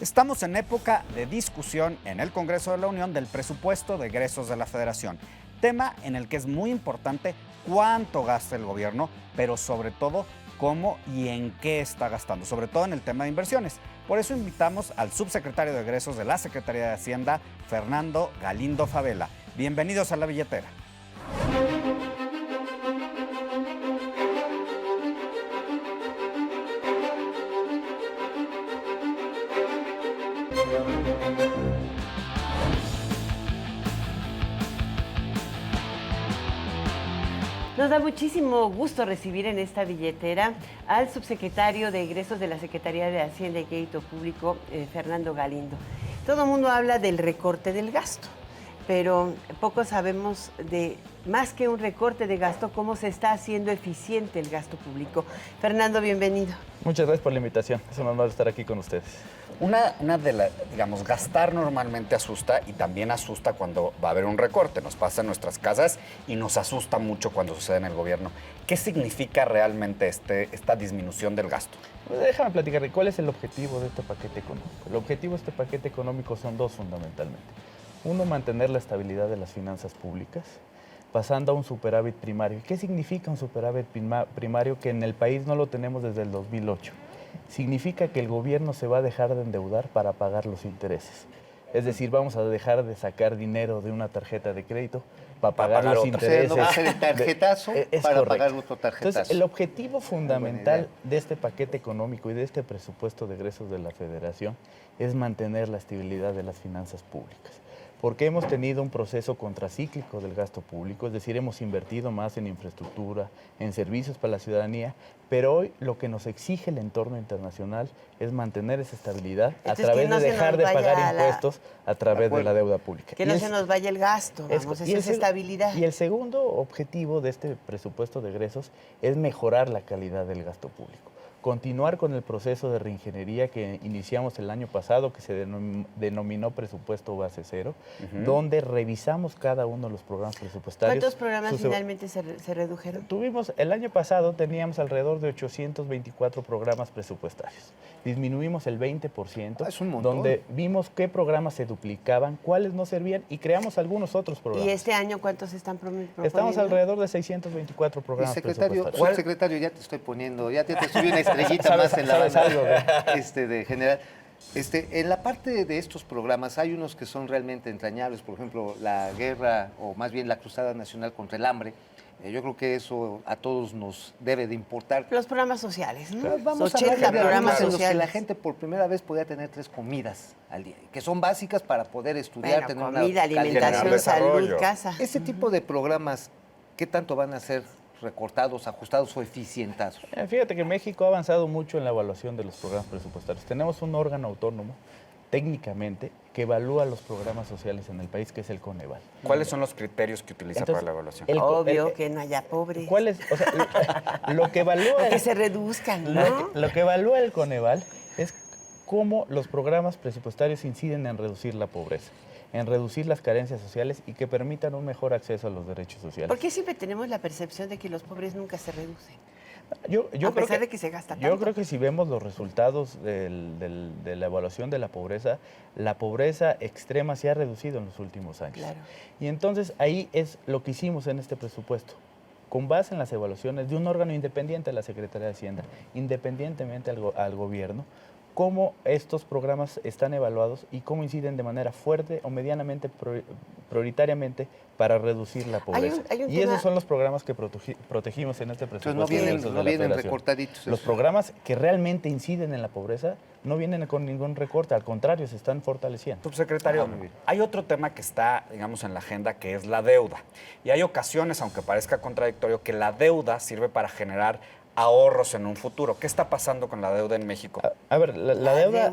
Estamos en época de discusión en el Congreso de la Unión del presupuesto de egresos de la Federación, tema en el que es muy importante cuánto gasta el gobierno, pero sobre todo cómo y en qué está gastando, sobre todo en el tema de inversiones. Por eso invitamos al subsecretario de egresos de la Secretaría de Hacienda, Fernando Galindo Favela. Bienvenidos a La Billetera. Nos da muchísimo gusto recibir en esta billetera al subsecretario de Egresos de la Secretaría de Hacienda y Crédito Público, Fernando Galindo. Todo el mundo habla del recorte del gasto, pero poco sabemos de, más que un recorte de gasto, cómo se está haciendo eficiente el gasto público. Fernando, bienvenido. Muchas gracias por la invitación. Es un honor estar aquí con ustedes. Digamos, gastar normalmente asusta y también asusta cuando va a haber un recorte. Nos pasa en nuestras casas y nos asusta mucho cuando sucede en el gobierno. ¿Qué significa realmente esta disminución del gasto? Pues déjame platicar cuál es el objetivo de este paquete económico. El objetivo de este paquete económico son dos fundamentalmente. Uno, mantener la estabilidad de las finanzas públicas, pasando a un superávit primario. ¿Qué significa un superávit primario? Que en el país no lo tenemos desde el 2008. Significa que el gobierno se va a dejar de endeudar para pagar los intereses. Es decir, vamos a dejar de sacar dinero de una tarjeta de crédito para pagar los intereses. O sea, no va a ser el tarjetazo para pagar otro tarjetazo. Entonces, el objetivo fundamental de este paquete económico y de este presupuesto de egresos de la Federación es mantener la estabilidad de las finanzas públicas. Porque hemos tenido un proceso contracíclico del gasto público, es decir, hemos invertido más en infraestructura, en servicios para la ciudadanía, pero hoy lo que nos exige el entorno internacional es mantener esa estabilidad a través de dejar de pagar impuestos a través de la deuda pública. Que no se nos vaya el gasto, esa es estabilidad. Y el segundo objetivo de este presupuesto de egresos es mejorar la calidad del gasto público. Continuar con el proceso de reingeniería que iniciamos el año pasado, que se denominó presupuesto base cero, donde revisamos cada uno de los programas presupuestarios. ¿Cuántos programas finalmente se redujeron? El año pasado teníamos alrededor de 824 programas presupuestarios. Disminuimos el 20%, es un montón. Donde vimos qué programas se duplicaban, cuáles no servían y creamos algunos otros programas. ¿Y este año cuántos están proponiendo? Estamos alrededor de 624 programas presupuestarios. Subsecretario, ya te estoy poniendo, ya te subí una estrellita más en la banda de general. En la parte de estos programas hay unos que son realmente entrañables, por ejemplo, la guerra, o más bien la cruzada nacional contra el hambre. Yo creo que eso a todos nos debe de importar. Los programas sociales, ¿no? Vamos a hablar de programas en los que la gente por primera vez podía tener 3 comidas al día, que son básicas para poder estudiar, tener comida, una alimentación, salud, casa. Ese tipo de programas, ¿qué tanto van a ser recortados, ajustados o eficientados? Fíjate que México ha avanzado mucho en la evaluación de los programas presupuestarios. Tenemos un órgano autónomo, técnicamente, que evalúa los programas sociales en el país, que es el Coneval. ¿Cuáles son los criterios que utiliza para la evaluación? Obvio que no haya pobres. ¿Cuál es? O sea, lo que evalúa... que se reduzcan, ¿no? Lo que evalúa el Coneval es cómo los programas presupuestarios inciden en reducir la pobreza, en reducir las carencias sociales y que permitan un mejor acceso a los derechos sociales. ¿Por qué siempre tenemos la percepción de que los pobres nunca se reducen? A pesar de que se gasta tanto. Yo creo que si vemos los resultados de la evaluación de la pobreza extrema se ha reducido en los últimos años. Claro. Y entonces ahí es lo que hicimos en este presupuesto. Con base en las evaluaciones de un órgano independiente de la Secretaría de Hacienda, independientemente al gobierno, cómo estos programas están evaluados y cómo inciden de manera fuerte o medianamente prioritariamente para reducir la pobreza. Y esos son los programas que protegimos en este presupuesto. Entonces no vienen recortaditos. Los programas que realmente inciden en la pobreza no vienen con ningún recorte, al contrario, se están fortaleciendo. Subsecretario, hay otro tema que está, digamos, en la agenda, que es la deuda. Y hay ocasiones, aunque parezca contradictorio, que la deuda sirve para generar ahorros en un futuro. ¿Qué está pasando con la deuda en México? A ver, la deuda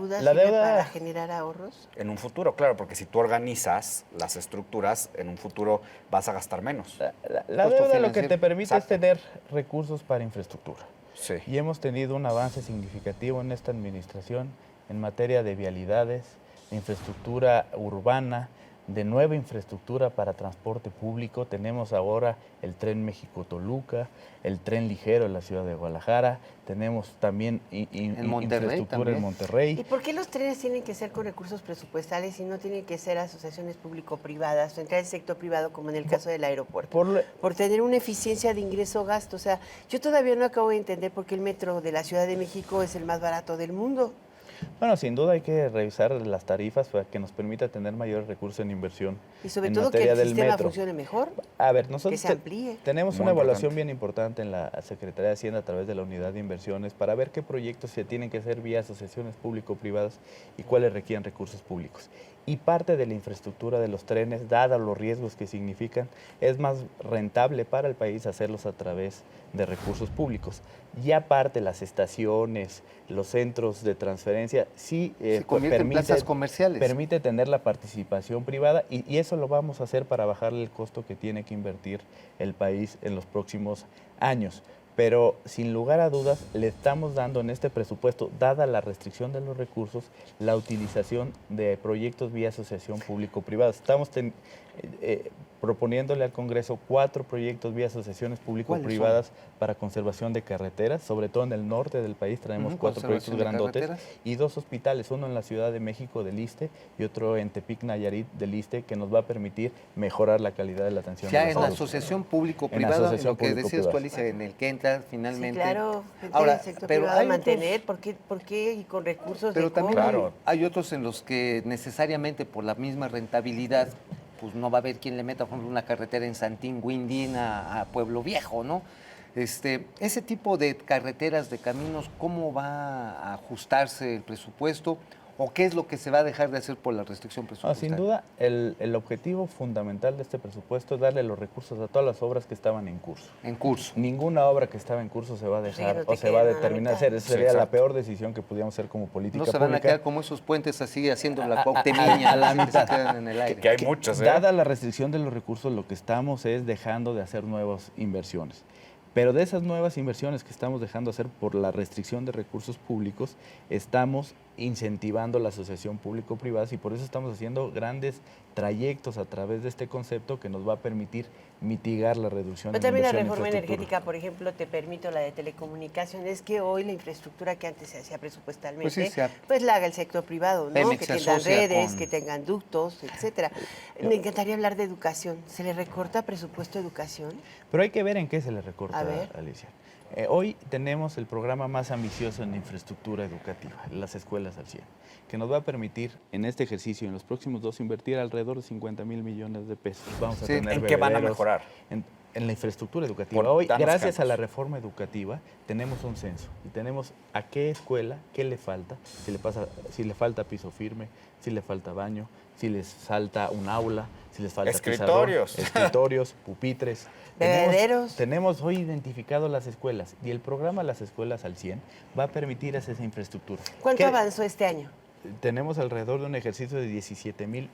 para generar ahorros. En un futuro, claro, porque si tú organizas las estructuras, en un futuro vas a gastar menos. La deuda lo que te permite es tener recursos para infraestructura. Sí. Y hemos tenido un avance significativo en esta administración en materia de vialidades, de infraestructura urbana, de nueva infraestructura para transporte público. Tenemos ahora el tren México-Toluca, el tren ligero en la ciudad de Guadalajara, tenemos también infraestructura en Monterrey. ¿Y por qué los trenes tienen que ser con recursos presupuestales y no tienen que ser asociaciones público-privadas o entrar el sector privado como en el caso del aeropuerto? Por tener una eficiencia de ingreso-gasto. O sea, yo todavía no acabo de entender por qué el metro de la Ciudad de México es el más barato del mundo. Bueno, sin duda hay que revisar las tarifas para que nos permita tener mayores recursos en inversión. Y sobre todo que el sistema funcione mejor. A ver, nosotros que se amplíe. Tenemos una evaluación bien importante en la Secretaría de Hacienda a través de la Unidad de Inversiones para ver qué proyectos se tienen que hacer vía asociaciones público-privadas y cuáles requieren recursos públicos. Y parte de la infraestructura de los trenes, dada los riesgos que significan, es más rentable para el país hacerlos a través de recursos públicos. Y aparte las estaciones, los centros de transferencia, sí se convierten en plazas comerciales. Permite tener la participación privada y eso lo vamos a hacer para bajarle el costo que tiene que invertir el país en los próximos años. Pero sin lugar a dudas le estamos dando en este presupuesto, dada la restricción de los recursos, la utilización de proyectos vía asociación público-privada. Estamos proponiéndole al Congreso 4 proyectos vía asociaciones público-privadas para conservación de carreteras, sobre todo en el norte del país tenemos 4 proyectos grandotes y 2 hospitales, uno en la Ciudad de México del ISSSTE y otro en Tepic, Nayarit del ISSSTE, que nos va a permitir mejorar la calidad de la atención. Ya en la asociación público-privada, lo que decías tú, Alicia, en el que entra finalmente. Sí, claro, ahora, el sector privado mantener, ¿por qué? Y con recursos pero de también cómo. hay otros en los que necesariamente por la misma rentabilidad pues no va a haber quien le meta, por ejemplo, una carretera en Santín, Guindín a Pueblo Viejo, ¿no? Ese tipo de carreteras, de caminos, ¿cómo va a ajustarse el presupuesto? ¿O qué es lo que se va a dejar de hacer por la restricción presupuestaria? Sin duda, el objetivo fundamental de este presupuesto es darle los recursos a todas las obras que estaban en curso. En curso. Ninguna obra que estaba en curso se va a dejar o se va a determinar hacer. Esa sería la peor decisión que pudiéramos hacer como política pública. No se van a quedar como esos puentes así haciendo la cuauhtemiña, a la mitad. Que se quedan en el aire. Que hay muchos, Dada la restricción de los recursos, lo que estamos es dejando de hacer nuevas inversiones. Pero de esas nuevas inversiones que estamos dejando hacer por la restricción de recursos públicos, estamos incentivando la asociación público-privada y por eso estamos haciendo grandes trayectos a través de este concepto que nos va a permitir mitigar la reducción de Pero también la inversión en reforma infraestructura. energética, por ejemplo, te permito la de telecomunicaciones, que hoy la infraestructura que antes se hacía presupuestalmente, pues la haga el sector privado, ¿no? Pemex Que tengan redes, que tengan ductos, etcétera. Me encantaría hablar de educación. ¿Se le recorta presupuesto de educación? Pero hay que ver en qué se le recorta, A ver. Alicia. Hoy tenemos el programa más ambicioso en infraestructura educativa, las escuelas al 100, que nos va a permitir en este ejercicio y en los próximos 2 invertir alrededor de 50 mil millones de pesos. Vamos a tener ¿En qué van a bebederos, mejorar? En la infraestructura educativa. Hoy, gracias a la reforma educativa, tenemos un censo y tenemos a qué escuela, qué le falta, si le falta piso firme, si le falta baño, si les falta un aula, si les falta escritorios, pupitres. Tenemos hoy identificado las escuelas y el programa Las Escuelas al 100 va a permitir esa infraestructura. ¿Cuánto avanzó este año? Tenemos alrededor de un ejercicio de 17 mil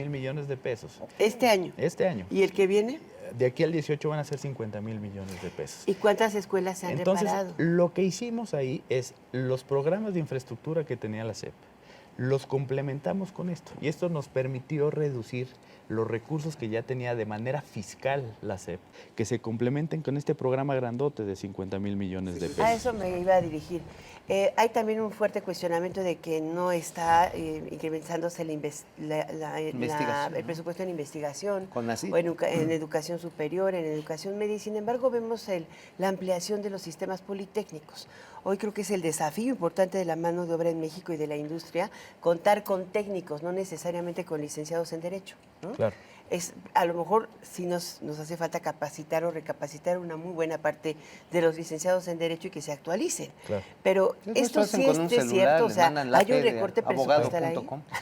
millones de pesos. ¿Este año? Este año. ¿Y el que viene? De aquí al 18 van a ser 50 mil millones de pesos. ¿Y cuántas escuelas se han reparado? Lo que hicimos ahí es los programas de infraestructura que tenía la SEP, los complementamos con esto. Y esto nos permitió reducir los recursos que ya tenía de manera fiscal la SEP, que se complementen con este programa grandote de 50 mil millones de pesos. A eso me iba a dirigir. Hay también un fuerte cuestionamiento de que no está incrementándose el presupuesto en investigación o en educación superior, en educación media. Sin embargo, vemos la ampliación de los sistemas politécnicos. Hoy creo que es el desafío importante de la mano de obra en México y de la industria, contar con técnicos, no necesariamente con licenciados en Derecho, ¿no? Claro. A lo mejor sí nos hace falta capacitar o recapacitar una muy buena parte de los licenciados en Derecho y que se actualicen. Claro. Pero esto sí es cierto, o sea, hay un recorte presupuestal ahí.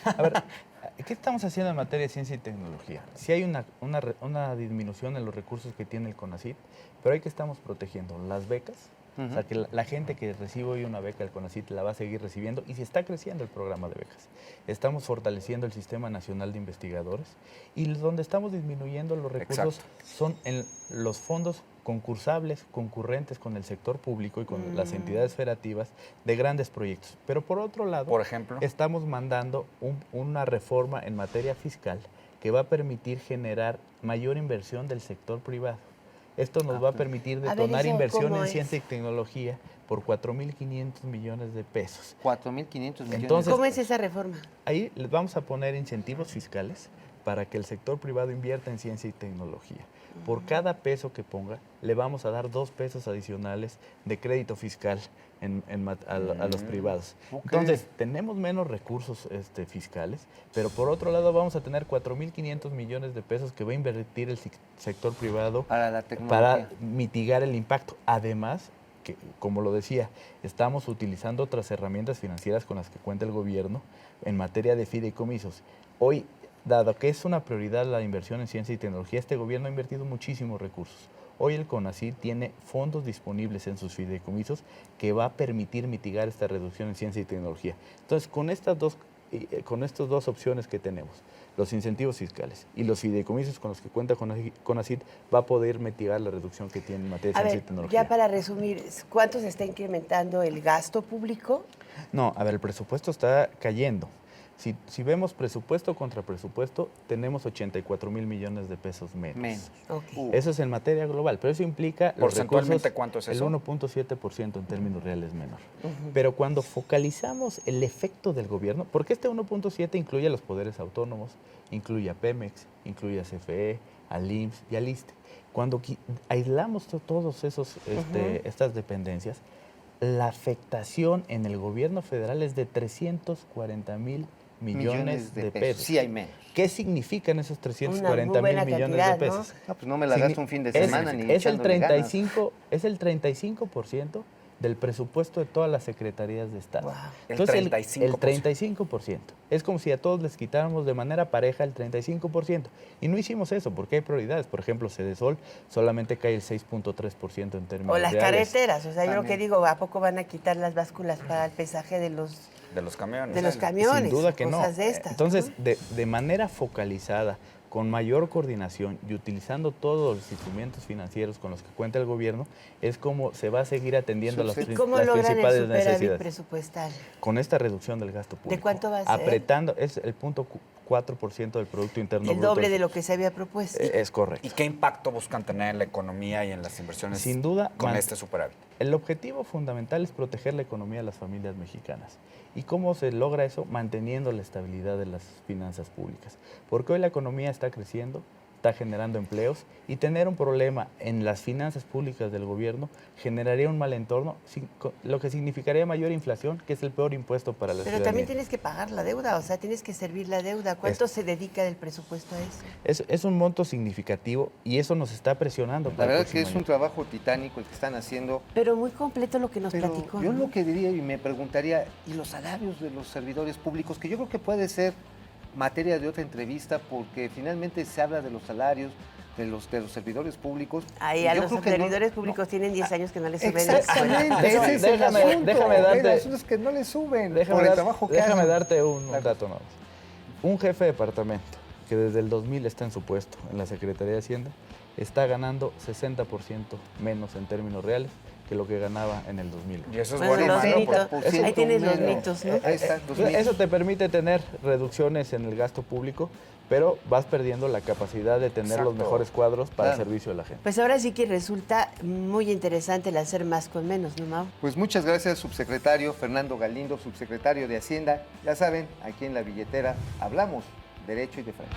A ver, ¿qué estamos haciendo en materia de ciencia y tecnología? Sí hay una disminución en los recursos que tiene el CONACYT, pero hay que estamos protegiendo las becas. O sea, que la gente que recibe hoy una beca del CONACYT la va a seguir recibiendo y se está creciendo el programa de becas. Estamos fortaleciendo el Sistema Nacional de Investigadores y donde estamos disminuyendo los recursos son en los fondos concursables, concurrentes con el sector público y con las entidades federativas de grandes proyectos. Pero por otro lado, por ejemplo, estamos mandando una reforma en materia fiscal que va a permitir generar mayor inversión del sector privado. Esto nos va a permitir detonar inversión en ciencia y tecnología por 4.500 millones de pesos. 4.500 millones. Entonces, ¿cómo es esa reforma? Ahí les vamos a poner incentivos fiscales para que el sector privado invierta en ciencia y tecnología. Por cada peso que ponga, le vamos a dar 2 pesos adicionales de crédito fiscal a los privados. Okay. Entonces, tenemos menos recursos fiscales, pero por otro lado vamos a tener 4.500 millones de pesos que va a invertir el sector privado para la tecnología, para mitigar el impacto. Además, que, como lo decía, estamos utilizando otras herramientas financieras con las que cuenta el gobierno en materia de fideicomisos. Hoy, dado que es una prioridad la inversión en ciencia y tecnología, este gobierno ha invertido muchísimos recursos. Hoy el CONACYT tiene fondos disponibles en sus fideicomisos que va a permitir mitigar esta reducción en ciencia y tecnología. Entonces, con estas dos opciones que tenemos, los incentivos fiscales y los fideicomisos con los que cuenta CONACYT, va a poder mitigar la reducción que tiene en materia de ciencia y tecnología. Ya para resumir, ¿cuánto se está incrementando el gasto público? No, a ver, el presupuesto está cayendo. Si vemos presupuesto contra presupuesto, tenemos 84,000 millones de pesos menos. Okay. Eso es en materia global, pero eso implica los ¿porcentualmente recursos, cuánto es eso? El 1.7% en términos reales menor. Pero cuando focalizamos el efecto del gobierno, porque este 1.7 incluye a los poderes autónomos, incluye a Pemex, incluye a CFE, al IMSS y al ISSSTE. Cuando aislamos todos estas dependencias, la afectación en el gobierno federal es de 340,000 millones de pesos. Sí hay menos. ¿Qué significan esos 340,000 millones de pesos? No, pues no me la gasto un fin de semana ni es el echándole ganas. 35% del presupuesto de todas las secretarías de Estado. Wow. Entonces, El 35%. El 35%. Es como si a todos les quitáramos de manera pareja el 35%. Y no hicimos eso porque hay prioridades. Por ejemplo, Cedesol solamente cae el 6.3% en términos O las reales. carreteras. O sea, yo lo que digo, ¿a poco van a quitar las básculas para el pesaje de los camiones? De los camiones. Sin duda que no. Cosas de estas. Entonces, de manera focalizada, con mayor coordinación y utilizando todos los instrumentos financieros con los que cuenta el gobierno, es como se va a seguir atendiendo las ¿Cómo las logran principales el superávit necesidades. presupuestal? Con esta reducción del gasto público. ¿De cuánto va a ser? Apretando, es el 0.4% del Producto Interno El Bruto. doble de lo que se había propuesto. Es correcto. ¿Y qué impacto buscan tener en la economía y en las inversiones Sin duda, con este superávit? El objetivo fundamental es proteger la economía de las familias mexicanas. ¿Y cómo se logra eso? Manteniendo la estabilidad de las finanzas públicas. Porque hoy la economía está creciendo, está generando empleos, y tener un problema en las finanzas públicas del gobierno generaría un mal entorno, lo que significaría mayor inflación, que es el peor impuesto para la ciudadanía. Pero también tienes que pagar la deuda, o sea, tienes que servir la deuda. ¿Cuánto se dedica del presupuesto a eso? Es un monto significativo y eso nos está presionando. La verdad es que es un trabajo titánico el que están haciendo. Pero muy completo lo que nos Pero platicó. yo ¿no? lo que diría y me preguntaría, ¿y los salarios de los servidores públicos? Que yo creo que puede ser materia de otra entrevista, porque finalmente se habla de los salarios de los servidores públicos. Ahí a los servidores públicos tienen 10 años que no les suben. Exactamente, ese es el asunto. Déjame darte, el asunto es que no les suben por el trabajo que hacen. Déjame darte un dato nuevo. Un jefe de departamento que desde el 2000 está en su puesto en la Secretaría de Hacienda está ganando 60% menos en términos reales que lo que ganaba en el 2000. Y eso es Bueno, bueno. los mitos. Ahí tienes los mitos, ¿no? Ahí están los mitos. Eso te permite tener reducciones en el gasto público, pero vas perdiendo la capacidad de tener los mejores cuadros para el servicio de la gente. Pues ahora sí que resulta muy interesante el hacer más con menos, ¿no, Mau? Pues muchas gracias, subsecretario Fernando Galindo, subsecretario de Hacienda. Ya saben, aquí en La Billetera hablamos derecho y de frente.